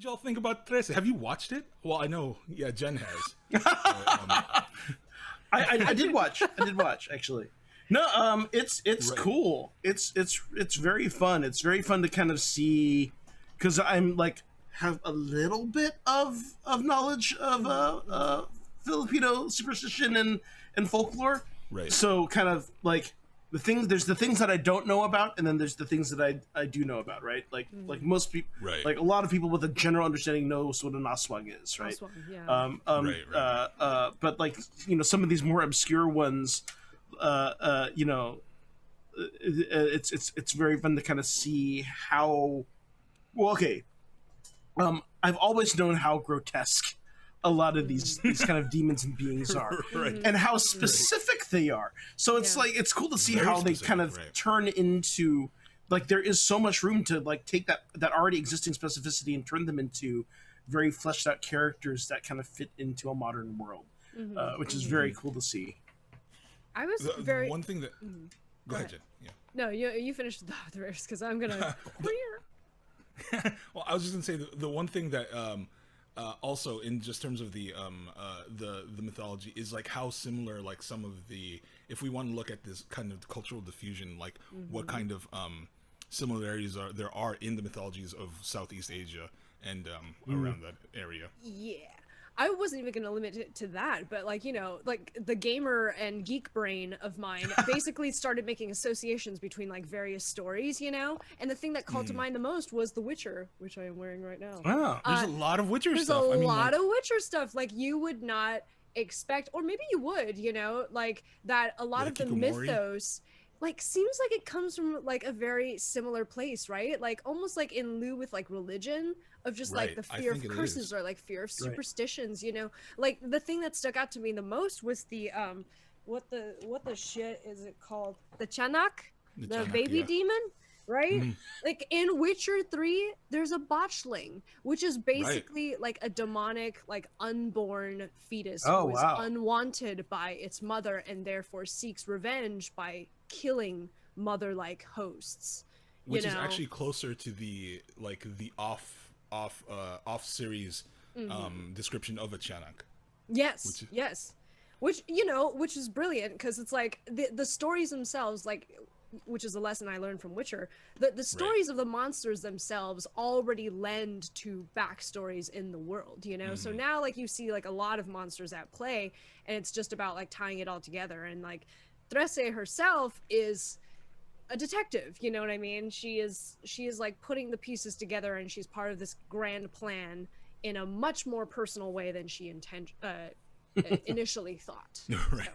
What y'all think about Trese? Have you watched it? Well, I know, yeah, Jen has. I did watch. I did watch actually. No, it's Right. cool. It's very fun. It's very fun to kind of see, because I'm like have a little bit of knowledge of Filipino superstition and folklore. Right. So kind of like there's the things that I don't know about, and then there's the things that I do know about, right? Like most people, Right. like a lot of people with a general understanding knows what an aswang is, right? Aswang, yeah. Right. But like, you know, some of these more obscure ones, you know, it's very fun to kind of see how. Well, okay, I've always known how grotesque a lot of these kind of demons and beings are, Right. and how specific they are. So it's Yeah. like it's cool to see Very how they specific, kind of right. turn into, like, there is so much room to like take that already existing specificity and turn them into very fleshed out characters that kind of fit into a modern world, which is very cool to see. I was The very. one thing that. Go ahead, Jen. Yeah. No, you finished the rest because I'm gonna. Well, I was just gonna say the one thing that also in just terms of the mythology is like how similar like some of the, if we want to look at this kind of cultural diffusion, like what kind of similarities there are in the mythologies of Southeast Asia and around that area. Yeah. I wasn't even going to limit it to that, but like, you know, like the gamer and geek brain of mine basically started making associations between like various stories, you know? And the thing that called to mind the most was The Witcher, which I am wearing right now. Oh, There's a lot of Witcher There's stuff. a I mean, lot like, of Witcher stuff like you would not expect, or maybe you would, you know, like that a lot Yeah, of the Kikomori. mythos like seems like it comes from like a very similar place, right? Like almost like in lieu with like religion of just like Right, the I fear of think it curses is. or like fear of superstitions, you know? Like the thing that stuck out to me the most was the what the shit is it called? The Chanak, the Chanak, baby yeah. demon, right? Like in Witcher 3, there's a botchling, which is basically like a demonic, like unborn fetus Oh, who is wow. unwanted by its mother and therefore seeks revenge by killing mother-like hosts. which you is know? actually closer to the like the off series description of a Chanak. Yes, yes. Which, you know, which is brilliant because it's like the stories themselves, like, which is a lesson I learned from Witcher, the stories of the monsters themselves already lend to backstories in the world, you know? So now, like, you see, like, a lot of monsters at play, and it's just about, like, tying it all together. And, like, Trese herself is a detective, you know what I mean? She is like putting the pieces together, and she's part of this grand plan in a much more personal way than she initially thought. Right. So.